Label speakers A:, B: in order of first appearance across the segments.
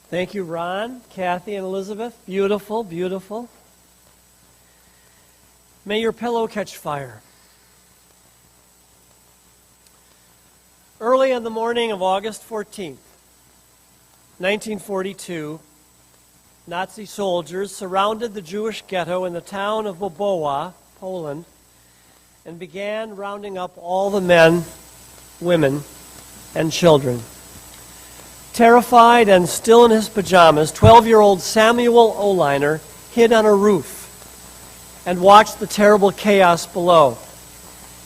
A: Thank you, Ron, Kathy, and Elizabeth. Beautiful, beautiful. May your pillow catch fire. Early on the morning of August 14th, 1942, Nazi soldiers surrounded the Jewish ghetto in the town of Bobowa, Poland, and began rounding up all the men, women, and children. Terrified and still in his pajamas, 12-year-old Samuel Oleiner hid on a roof and watched the terrible chaos below.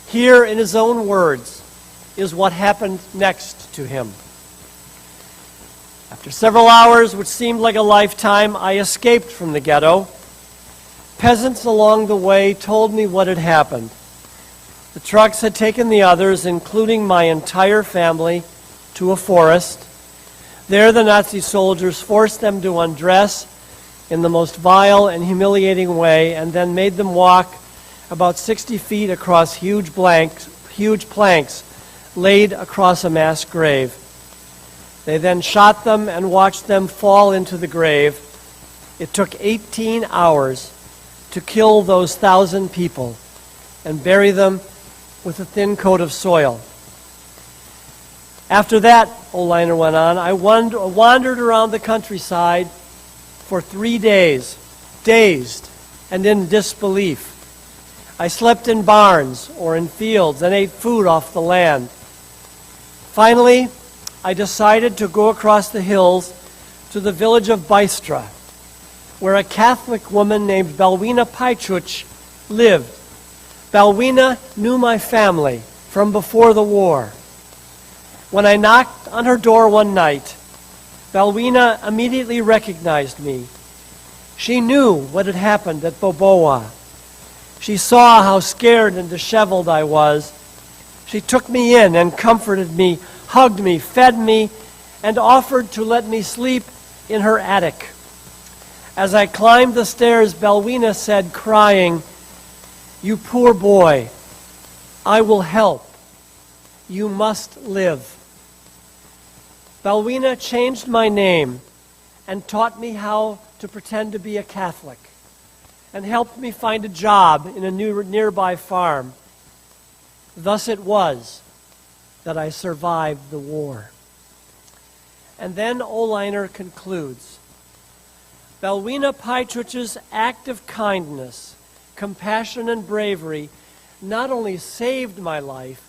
A: Here, in his own words, is what happened next to him. After several hours, which seemed like a lifetime, I escaped from the ghetto. Peasants along the way told me what had happened. The trucks had taken the others, including my entire family, to a forest. There the Nazi soldiers forced them to undress in the most vile and humiliating way, and then made them walk about 60 feet across huge planks laid across a mass grave. They then shot them and watched them fall into the grave. It took 18 hours to kill those 1,000 people and bury them with a thin coat of soil. After that, Oleiner went on, I wandered around the countryside for 3 days, dazed and in disbelief. I slept in barns or in fields and ate food off the land. Finally, I decided to go across the hills to the village of Bystra, where a Catholic woman named Balwina Pajciuch lived. Balwina knew my family from before the war. When I knocked on her door one night, Balwina immediately recognized me. She knew what had happened at Bobowa. She saw how scared and disheveled I was. She took me in and comforted me, hugged me, fed me, and offered to let me sleep in her attic. As I climbed the stairs, Balwina said, crying, "You poor boy, I will help. You must live." Balwina changed my name and taught me how to pretend to be a Catholic and helped me find a job in a nearby farm. Thus it was that I survived the war. And then Oleiner concludes, Balwina Pajciuch's act of kindness, compassion, and bravery not only saved my life,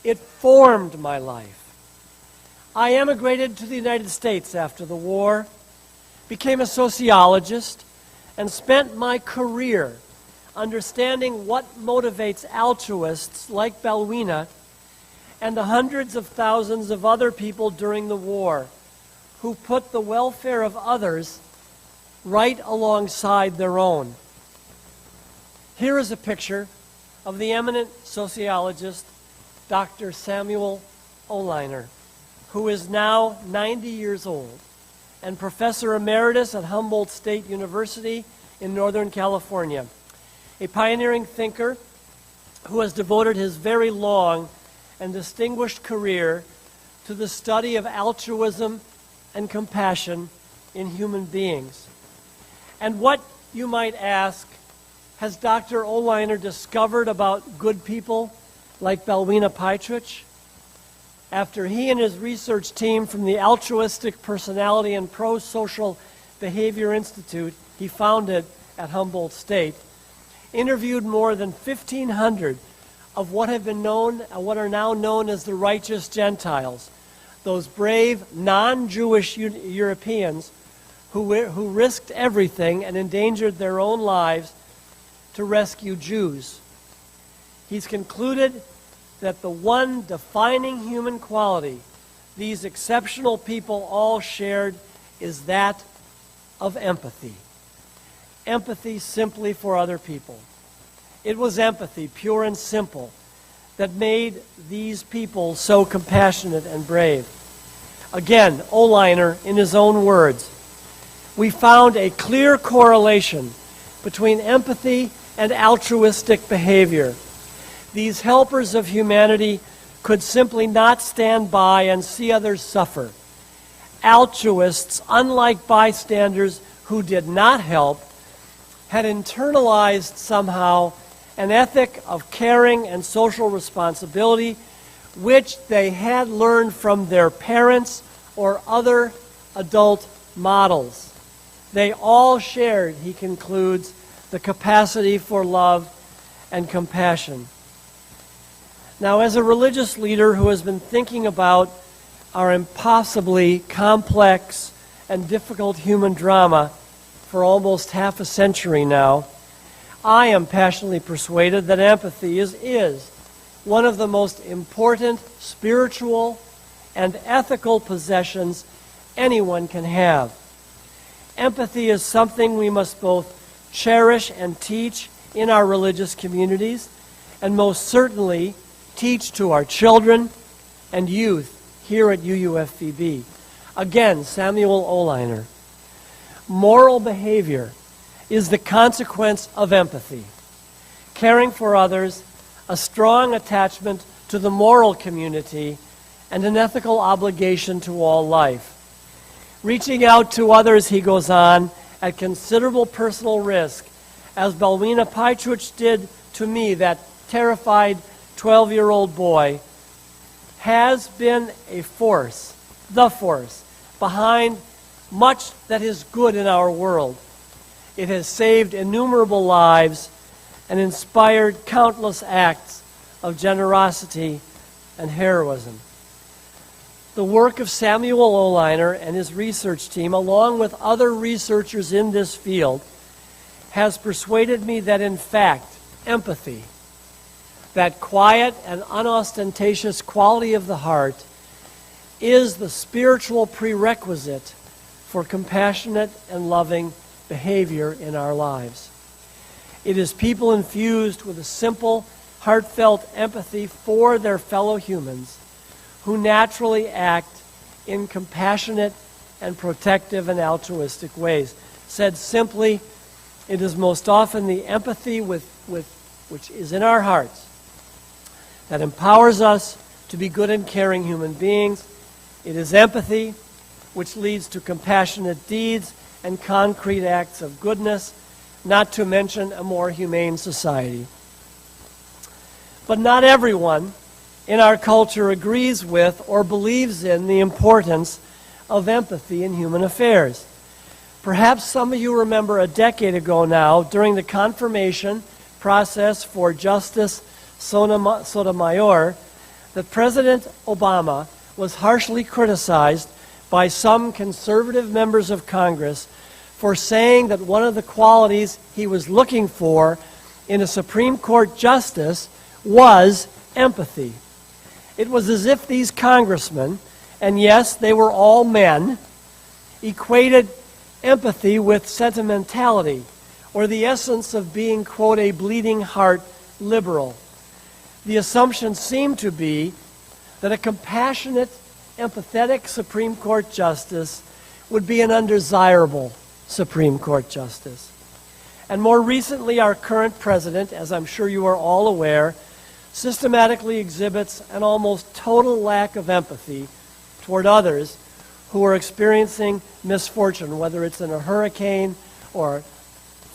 A: it formed my life. I emigrated to the United States after the war, became a sociologist, and spent my career understanding what motivates altruists like Balwina and the hundreds of thousands of other people during the war who put the welfare of others right alongside their own. Here is a picture of the eminent sociologist, Dr. Samuel Oleiner, who is now 90 years old and professor emeritus at Humboldt State University in Northern California, a pioneering thinker who has devoted his very long and distinguished career to the study of altruism and compassion in human beings. And what, you might ask, has Dr. Oleiner discovered about good people like Balwina Pajciuch? After he and his research team from the Altruistic Personality and Pro-Social Behavior Institute he founded at Humboldt State, interviewed more than 1,500 of what are now known as the righteous Gentiles, those brave non-Jewish Europeans who risked everything and endangered their own lives to rescue Jews. He's concluded that the one defining human quality these exceptional people all shared is that of empathy. Empathy simply for other people. It was empathy, pure and simple, that made these people so compassionate and brave. Again, Oleiner, in his own words, we found a clear correlation between empathy and altruistic behavior. These helpers of humanity could simply not stand by and see others suffer. altruists, unlike bystanders who did not help, had internalized somehow an ethic of caring and social responsibility which they had learned from their parents or other adult models. They all shared, he concludes, the capacity for love and compassion. Now, as a religious leader who has been thinking about our impossibly complex and difficult human drama for almost half a century now, I am passionately persuaded that empathy is one of the most important spiritual and ethical possessions anyone can have. Empathy is something we must both cherish and teach in our religious communities, and most certainly teach to our children and youth here at UUFVB. Again, Samuel Oleiner. Moral behavior is the consequence of empathy. Caring for others, a strong attachment to the moral community, and an ethical obligation to all life. Reaching out to others, he goes on, at considerable personal risk, as Balwina Paitruch did to me, that terrified 12-year-old boy, has been a force, the force, behind much that is good in our world. It has saved innumerable lives and inspired countless acts of generosity and heroism. The work of Samuel Oleiner and his research team, along with other researchers in this field, has persuaded me that, in fact, empathy, that quiet and unostentatious quality of the heart, is the spiritual prerequisite for compassionate and loving behavior in our lives. It is people infused with a simple, heartfelt empathy for their fellow humans who naturally act in compassionate and protective and altruistic ways. Said simply, it is most often the empathy which is in our hearts that empowers us to be good and caring human beings. It is empathy which leads to compassionate deeds and concrete acts of goodness, not to mention a more humane society. But not everyone in our culture agrees with or believes in the importance of empathy in human affairs. Perhaps some of you remember a decade ago now, during the confirmation process for Justice Sotomayor, that President Obama was harshly criticized by some conservative members of Congress for saying that one of the qualities he was looking for in a Supreme Court justice was empathy. It was as if these congressmen, and yes, they were all men, equated empathy with sentimentality, or the essence of being, quote, a bleeding heart liberal. The assumption seemed to be that a compassionate, empathetic Supreme Court justice would be an undesirable Supreme Court justice. And more recently, our current president, as I'm sure you are all aware, systematically exhibits an almost total lack of empathy toward others who are experiencing misfortune, whether it's in a hurricane or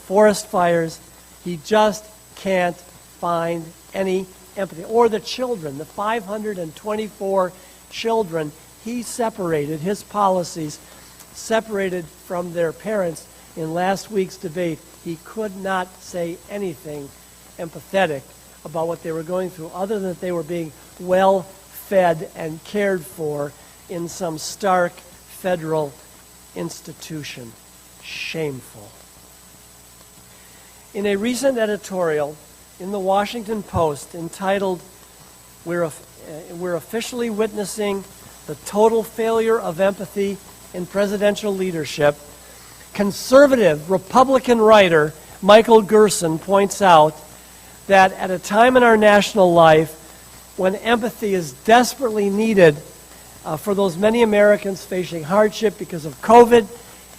A: forest fires. He just can't find any empathy. Or the children, the 524 children he separated, his policies separated from their parents in last week's debate. He could not say anything empathetic about what they were going through, other than that they were being well fed and cared for in some stark federal institution. Shameful. In a recent editorial in the Washington Post entitled, We're officially witnessing the total failure of empathy in presidential leadership, conservative Republican writer Michael Gerson points out that at a time in our national life when empathy is desperately needed for those many Americans facing hardship because of COVID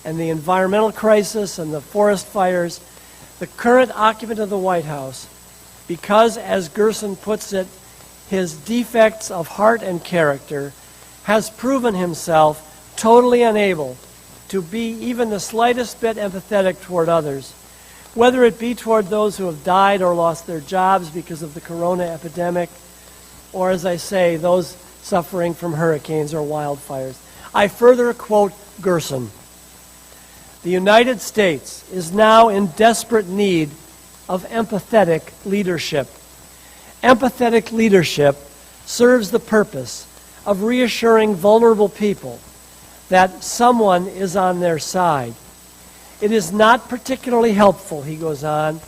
A: and the environmental crisis and the forest fires, the current occupant of the White House, because, as Gerson puts it, his defects of heart and character, has proven himself totally unable to be even the slightest bit empathetic toward others, whether it be toward those who have died or lost their jobs because of the corona epidemic, or, as I say, those suffering from hurricanes or wildfires. I further quote Gerson. The United States is now in desperate need of empathetic leadership. Empathetic leadership serves the purpose of reassuring vulnerable people that someone is on their side. It is not particularly helpful, he goes on,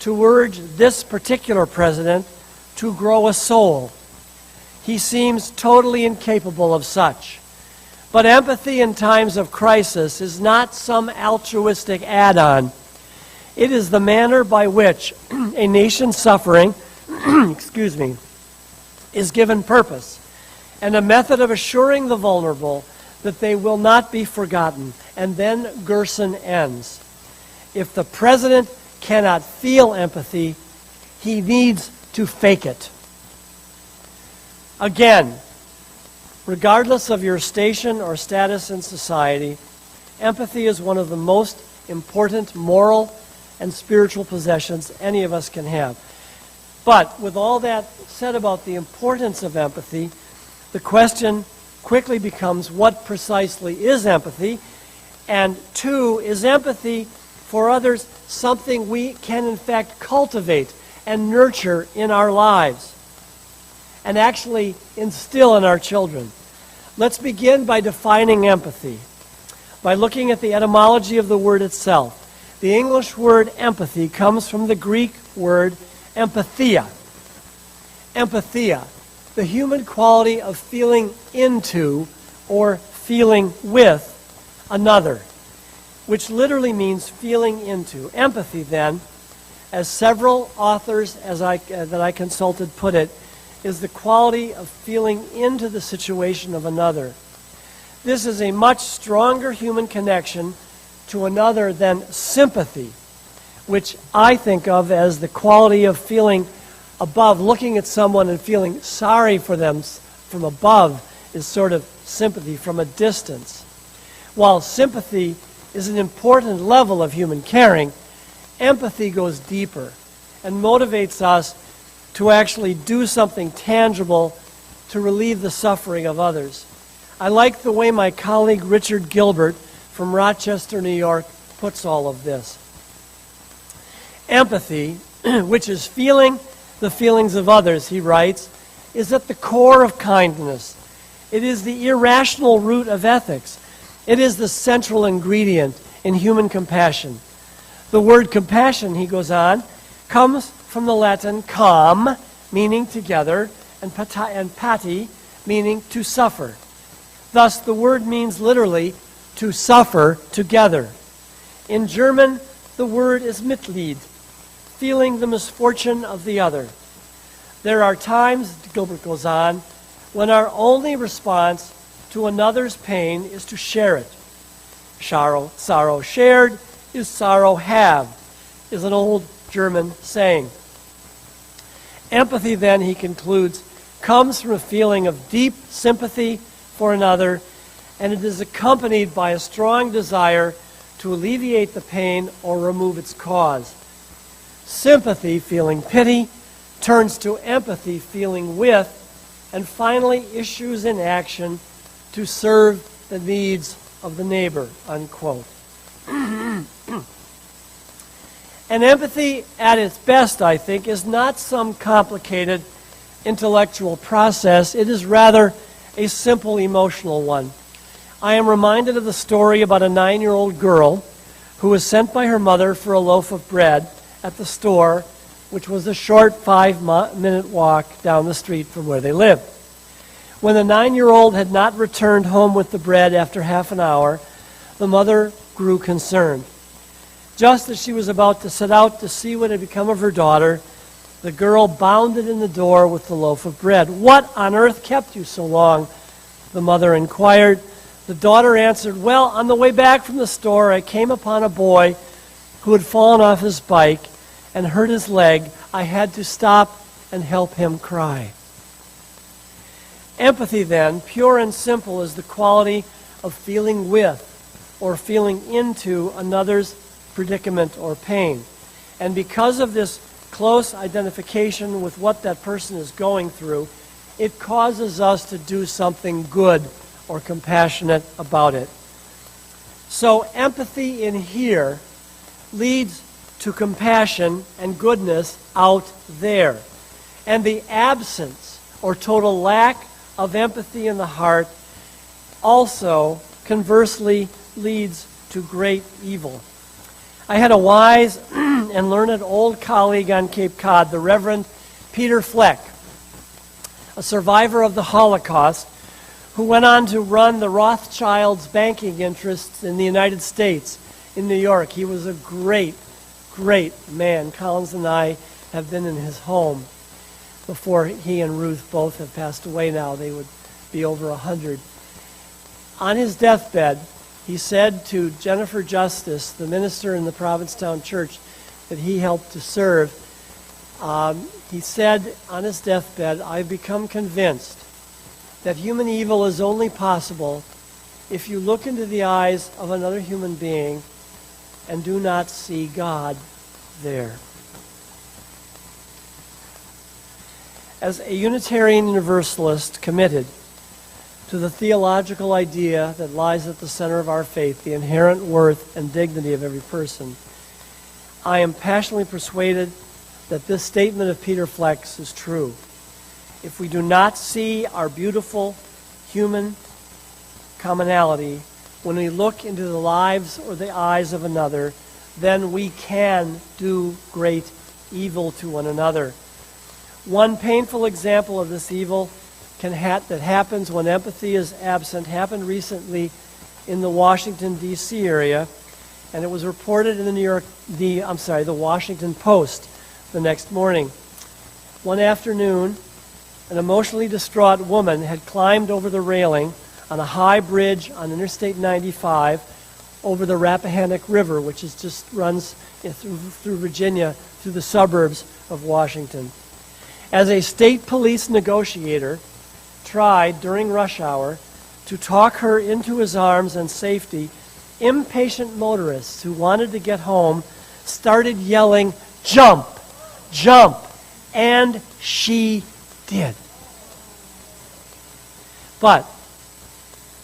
A: to urge this particular president to grow a soul. He seems totally incapable of such. But empathy in times of crisis is not some altruistic add-on. It is the manner by which a nation suffering is given purpose, and a method of assuring the vulnerable that they will not be forgotten. And then Gerson ends. If the president cannot feel empathy, he needs to fake it. Again, regardless of your station or status in society, empathy is one of the most important moral and spiritual possessions any of us can have. But with all that said about the importance of empathy, the question quickly becomes, what precisely is empathy? And two, is empathy for others something we can in fact cultivate and nurture in our lives and actually instill in our children? Let's begin by defining empathy, by looking at the etymology of the word itself. The English word empathy comes from the Greek word empatheia. Empatheia, the human quality of feeling into or feeling with another, which literally means feeling into. Empathy, then, as several authors that I consulted put it, is the quality of feeling into the situation of another. This is a much stronger human connection to another than sympathy, which I think of as the quality of feeling above, looking at someone and feeling sorry for them from above is sort of sympathy from a distance. While sympathy is an important level of human caring, empathy goes deeper and motivates us to actually do something tangible to relieve the suffering of others. I like the way my colleague Richard Gilbert from Rochester, New York, puts all of this. Empathy, which is feeling the feelings of others, he writes, is at the core of kindness. It is the irrational root of ethics. It is the central ingredient in human compassion. The word compassion, he goes on, comes from the Latin com, meaning together, and pati, meaning to suffer. Thus, the word means literally to suffer together. In German, the word is Mitleid, feeling the misfortune of the other. There are times, Gilbert goes on, when our only response to another's pain is to share it. Sorrow shared is sorrow halved, is an old German saying. Empathy, then, he concludes, comes from a feeling of deep sympathy for another, and it is accompanied by a strong desire to alleviate the pain or remove its cause. Sympathy, feeling pity, turns to empathy, feeling with, and finally issues in action to serve the needs of the neighbor, unquote. And empathy at its best, I think, is not some complicated intellectual process. It is rather a simple emotional one. I am reminded of the story about a 9-year-old girl who was sent by her mother for a loaf of bread at the store, which was a short 5-minute walk down the street from where they lived. When the 9-year-old had not returned home with the bread after half an hour, the mother grew concerned. Just as she was about to set out to see what had become of her daughter, the girl bounded in the door with the loaf of bread. "What on earth kept you so long?" the mother inquired. The daughter answered, "Well, on the way back from the store, I came upon a boy who had fallen off his bike and hurt his leg. I had to stop and help him cry." Empathy, then, pure and simple, is the quality of feeling with or feeling into another's predicament or pain. And because of this close identification with what that person is going through, it causes us to do something good or compassionate about it. So empathy in here leads to compassion and goodness out there. And the absence or total lack of empathy in the heart also, conversely, leads to great evil. I had a wise and learned old colleague on Cape Cod, the Reverend Peter Fleck, a survivor of the Holocaust, who went on to run the Rothschilds' banking interests in the United States, in New York. He was a great, great man. Collins and I have been in his home before he and Ruth both have passed away now. They would be over 100. On his deathbed, he said to Jennifer Justice, the minister in the Provincetown Church that he helped to serve, he said on his deathbed, "I've become convinced that human evil is only possible if you look into the eyes of another human being and do not see God there." As a Unitarian Universalist committed to the theological idea that lies at the center of our faith, the inherent worth and dignity of every person, I am passionately persuaded that this statement of Peter Fleck's is true. If we do not see our beautiful human commonality when we look into the lives or the eyes of another, then we can do great evil to one another. One painful example of this evil that happens when empathy is absent happened recently in the Washington, D.C. area, and it was reported in the Washington Post the next morning. One afternoon, an emotionally distraught woman had climbed over the railing on a high bridge on Interstate 95 over the Rappahannock River, which just runs through Virginia, through the suburbs of Washington. As a state police negotiator tried during rush hour to talk her into his arms and safety, impatient motorists who wanted to get home started yelling, "Jump! Jump!" And she did. But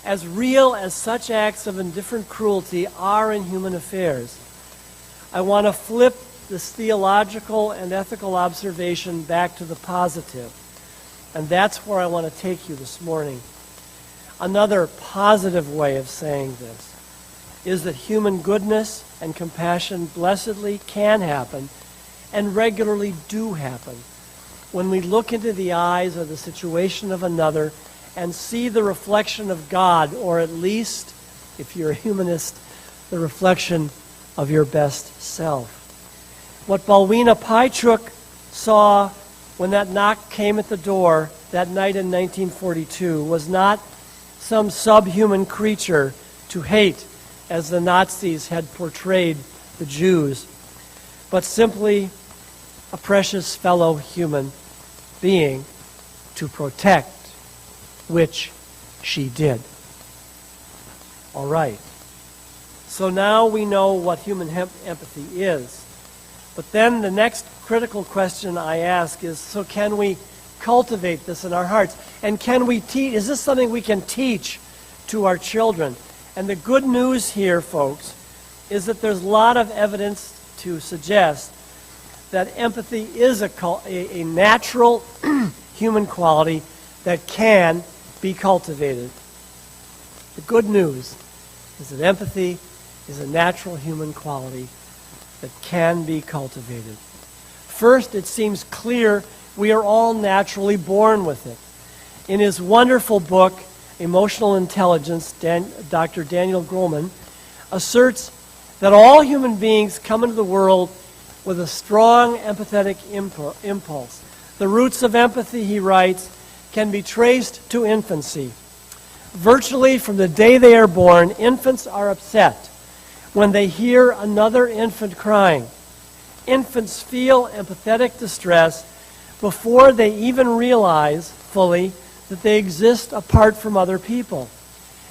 A: as real as such acts of indifferent cruelty are in human affairs, I want to flip this theological and ethical observation back to the positive. And that's where I want to take you this morning. Another positive way of saying this is that human goodness and compassion blessedly can happen and regularly do happen when we look into the eyes of the situation of another and see the reflection of God, or at least, if you're a humanist, the reflection of your best self. What Balwina Paichuk saw when that knock came at the door that night in 1942 was not some subhuman creature to hate as the Nazis had portrayed the Jews, but simply a precious fellow human being to protect, which she did. All right. So now we know what human empathy is. But then the next critical question I ask is, so can we cultivate this in our hearts? And can we teach? Is this something we can teach to our children? And the good news here, folks, is that there's a lot of evidence to suggest that empathy is a natural human quality that can be cultivated. The good news is that empathy is a natural human quality that can be cultivated. First, it seems clear we are all naturally born with it. In his wonderful book, Emotional Intelligence, Dr. Daniel Goleman asserts that all human beings come into the world with a strong empathetic impulse. The roots of empathy, he writes, can be traced to infancy. Virtually from the day they are born, infants are upset when they hear another infant crying. Infants feel empathetic distress before they even realize fully that they exist apart from other people.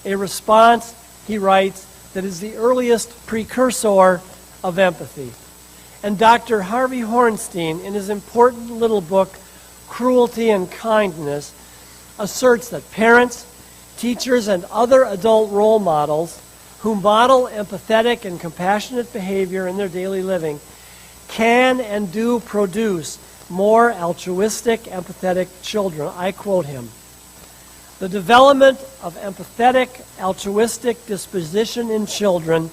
A: a response, he writes, that is the earliest precursor of empathy. And Dr. Harvey Hornstein, in his important little book, Cruelty and Kindness, asserts that parents, teachers, and other adult role models who model empathetic and compassionate behavior in their daily living can and do produce more altruistic, empathetic children. I quote him. The development of empathetic, altruistic disposition in children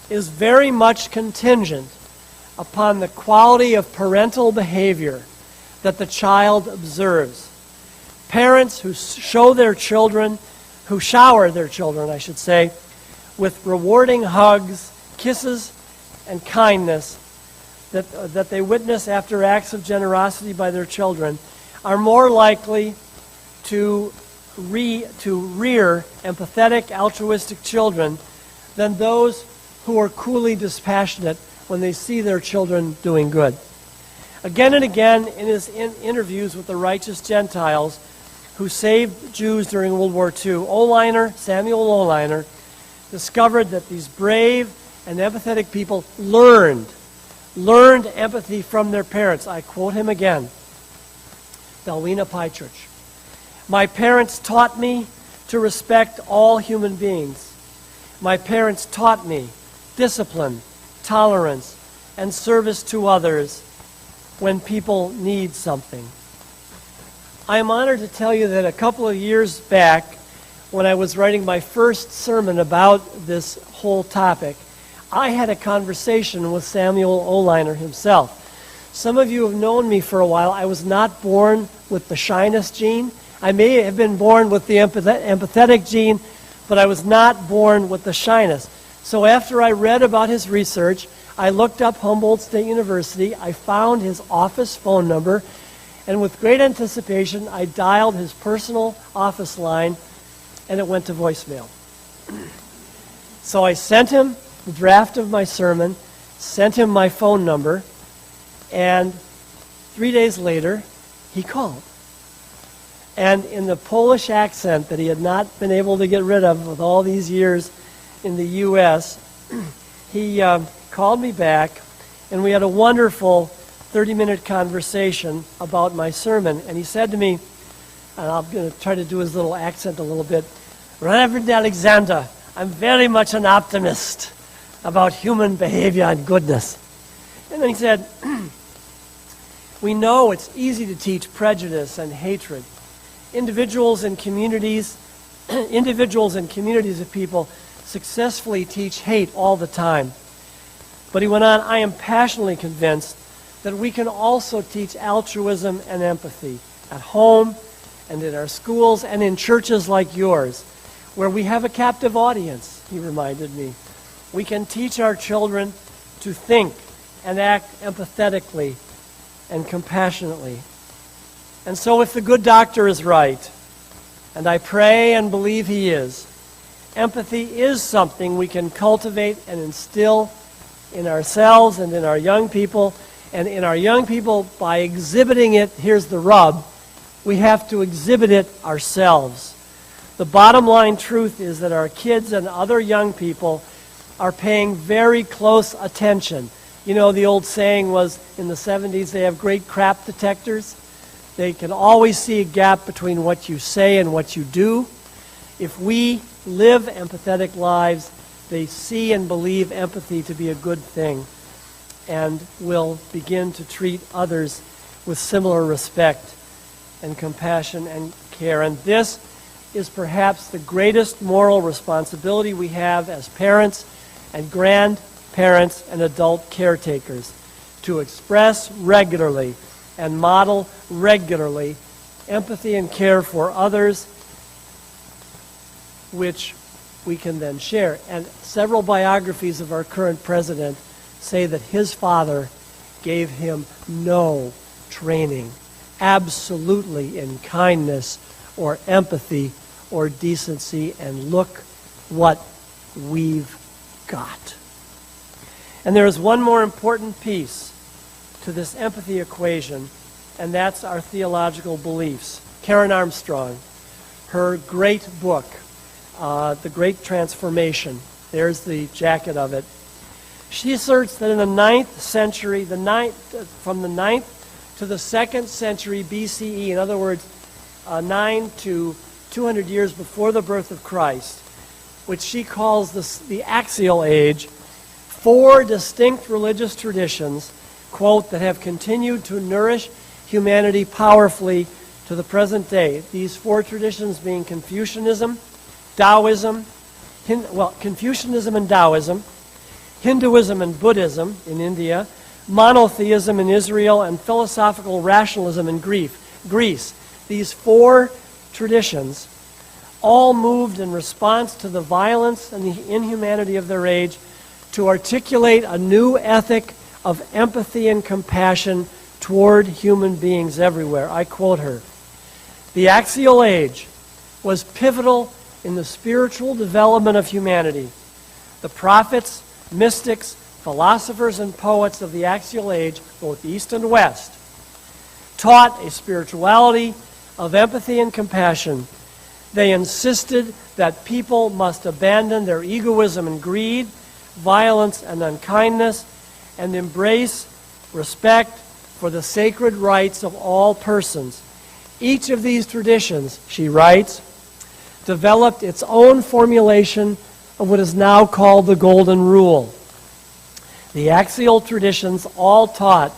A: is very much contingent upon the quality of parental behavior that the child observes. Parents who shower their children, I should say, with rewarding hugs, kisses, and kindness that they witness after acts of generosity by their children are more likely to rear empathetic, altruistic children than those who are coolly dispassionate when they see their children doing good. Again and again, in his interviews with the righteous Gentiles who saved Jews during World War II, Samuel Oleiner, discovered that these brave and empathetic people learned empathy from their parents. I quote him again, Belwina Peitrich. My parents taught me to respect all human beings. My parents taught me discipline, tolerance, and service to others when people need something. I am honored to tell you that a couple of years back, when I was writing my first sermon about this whole topic, I had a conversation with Samuel Oleiner himself. Some of you have known me for a while. I was not born with the shyness gene. I may have been born with the empathetic gene, but I was not born with the shyness. So after I read about his research, I looked up Humboldt State University. I found his office phone number, and with great anticipation, I dialed his personal office line, and it went to voicemail. So I sent him the draft of my sermon, sent him my phone number, and 3 days later, he called. And in the Polish accent that he had not been able to get rid of with all these years in the U.S., he called me back, and we had a wonderful 30-minute conversation about my sermon. And he said to me, and I'm going to try to do his little accent a little bit, Reverend Alexander, I'm very much an optimist about human behavior and goodness. And then he said, we know it's easy to teach prejudice and hatred. Individuals and communities of people successfully teach hate all the time. But he went on, I am passionately convinced that we can also teach altruism and empathy at home and in our schools and in churches like yours, where we have a captive audience, he reminded me. We can teach our children to think and act empathetically and compassionately. And so if the good doctor is right, and I pray and believe he is, empathy is something we can cultivate and instill in ourselves and in our young people. And in our young people, by exhibiting it, here's the rub, we have to exhibit it ourselves. The bottom line truth is that our kids and other young people are paying very close attention. You know, the old saying was in the 70s, they have great crap detectors. They can always see a gap between what you say and what you do. If we live empathetic lives, they see and believe empathy to be a good thing and will begin to treat others with similar respect and compassion and care. And this is perhaps the greatest moral responsibility we have as parents and grandparents and adult caretakers, to express regularly and model regularly empathy and care for others, which we can then share. And several biographies of our current president say that his father gave him no training, absolutely, in kindness or empathy or decency, and look what we've got. And there is one more important piece to this empathy equation, and that's our theological beliefs. Karen Armstrong, her great book, The Great Transformation. There's the jacket of it. She asserts that in the 9th century, from the 9th to the 2nd century BCE, in other words, 9 to 200 years before the birth of Christ, which she calls the Axial Age, 4 distinct religious traditions, quote, that have continued to nourish humanity powerfully to the present day. These 4 traditions being Confucianism, Taoism, Confucianism and Taoism, Hinduism and Buddhism in India, monotheism in Israel, and philosophical rationalism in Greece. These 4 traditions all moved in response to the violence and the inhumanity of their age to articulate a new ethic of empathy and compassion toward human beings everywhere. I quote her, "The Axial Age was pivotal in the spiritual development of humanity. The prophets, mystics, philosophers, and poets of the Axial Age, both East and West, taught a spirituality of empathy and compassion. They insisted that people must abandon their egoism and greed, violence and unkindness, and embrace respect for the sacred rights of all persons. Each of these traditions," she writes, "developed its own formulation of what is now called the Golden Rule. The axial traditions all taught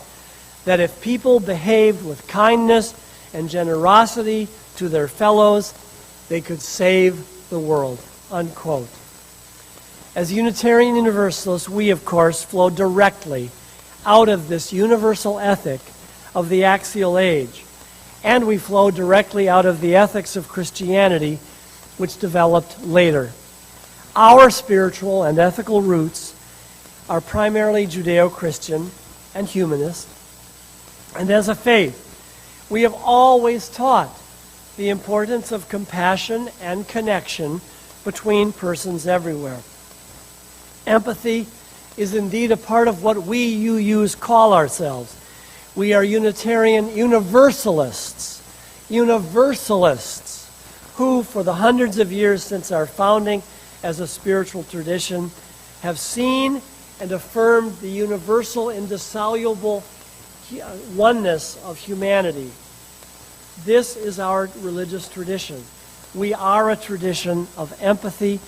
A: that if people behaved with kindness and generosity to their fellows, they could save the world," unquote. As Unitarian Universalists, we, of course, flow directly out of this universal ethic of the Axial Age, and we flow directly out of the ethics of Christianity, which developed later. Our spiritual and ethical roots are primarily Judeo-Christian and humanist, and as a faith, we have always taught the importance of compassion and connection between persons everywhere. Empathy is indeed a part of what we UUs call ourselves. We are Unitarian Universalists who, for the hundreds of years since our founding as a spiritual tradition, have seen and affirmed the universal, indissoluble oneness of humanity. This is our religious tradition. We are a tradition of empathy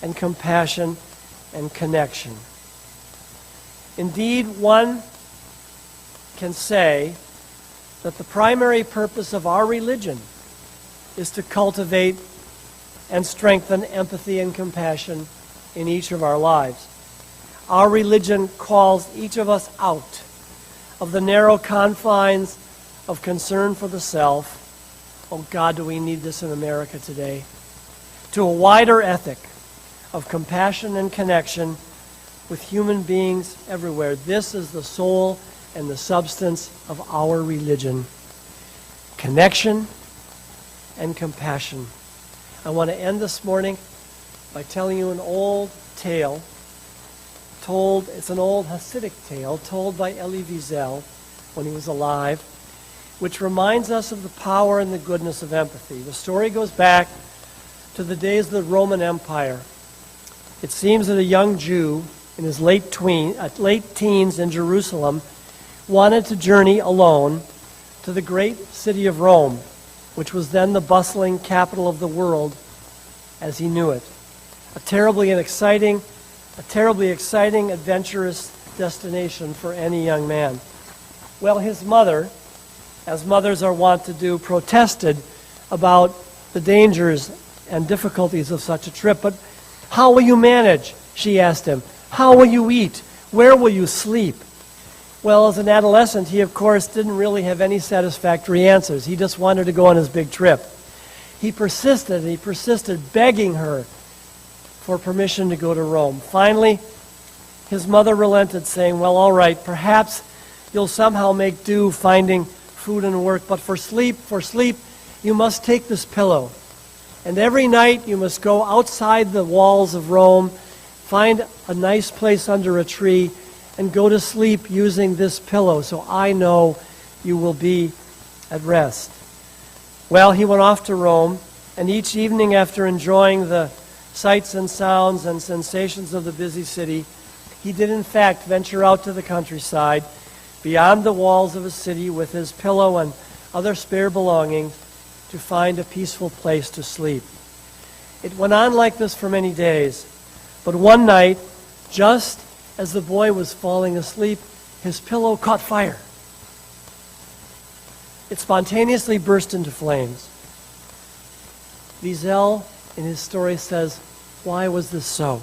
A: and compassion and connection. Indeed, one can say that the primary purpose of our religion is to cultivate and strengthen empathy and compassion in each of our lives. Our religion calls each of us out of the narrow confines of concern for the self. Oh God, do we need this in America today? To a wider ethic of compassion and connection with human beings everywhere. This is the soul and the substance of our religion. Connection and compassion. I want to end this morning by telling you an old tale it's an old Hasidic tale told by Elie Wiesel when he was alive, which reminds us of the power and the goodness of empathy. The story goes back to the days of the Roman Empire. It seems that a young Jew in his late teens in Jerusalem wanted to journey alone to the great city of Rome, which was then the bustling capital of the world as he knew it. A terribly exciting, adventurous destination for any young man. Well, his mother, as mothers are wont to do, protested about the dangers and difficulties of such a trip. But how will you manage? She asked him. How will you eat? Where will you sleep? Well, as an adolescent, he, of course, didn't really have any satisfactory answers. He just wanted to go on his big trip. He persisted, begging her for permission to go to Rome. Finally, his mother relented, saying, well, all right, perhaps you'll somehow make do finding food and work, but for sleep, you must take this pillow. And every night you must go outside the walls of Rome, find a nice place under a tree, and go to sleep using this pillow, so I know you will be at rest. Well, he went off to Rome, and each evening after enjoying the sights and sounds and sensations of the busy city, he did in fact venture out to the countryside, beyond the walls of a city, with his pillow and other spare belongings, to find a peaceful place to sleep. It went on like this for many days, but one night, just as the boy was falling asleep, his pillow caught fire. It spontaneously burst into flames. Wiesel, in his story, says, why was this so?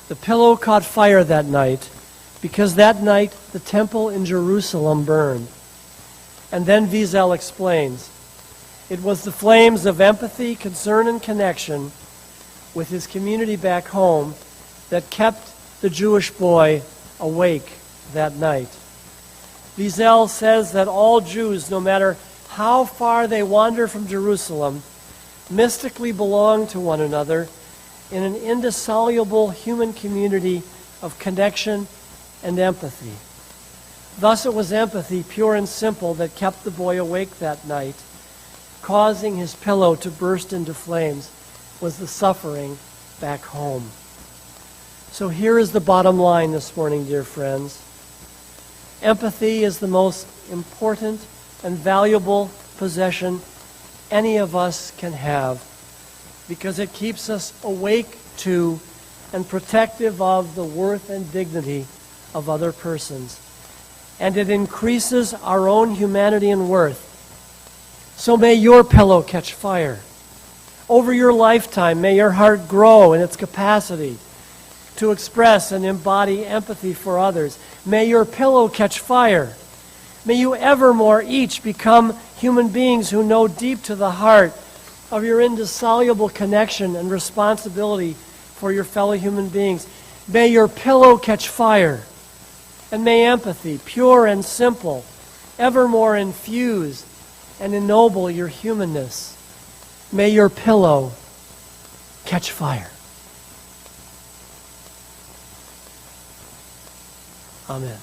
A: The pillow caught fire that night because that night the temple in Jerusalem burned. And then Wiesel explains, it was the flames of empathy, concern, and connection with his community back home that kept the Jewish boy awake that night. Wiesel says that all Jews, no matter how far they wander from Jerusalem, mystically belong to one another in an indissoluble human community of connection and empathy. Thus it was empathy, pure and simple, that kept the boy awake that night. Causing his pillow to burst into flames was the suffering back home. So here is the bottom line this morning, dear friends. Empathy is the most important and valuable possession any of us can have, because it keeps us awake to and protective of the worth and dignity of other persons. And it increases our own humanity and worth. So may your pillow catch fire. Over your lifetime, may your heart grow in its capacity to express and embody empathy for others. May your pillow catch fire. May you evermore each become human beings who know deep to the heart of your indissoluble connection and responsibility for your fellow human beings. May your pillow catch fire. And may empathy, pure and simple, evermore infuse and ennoble your humanness. May your pillow catch fire. Amen.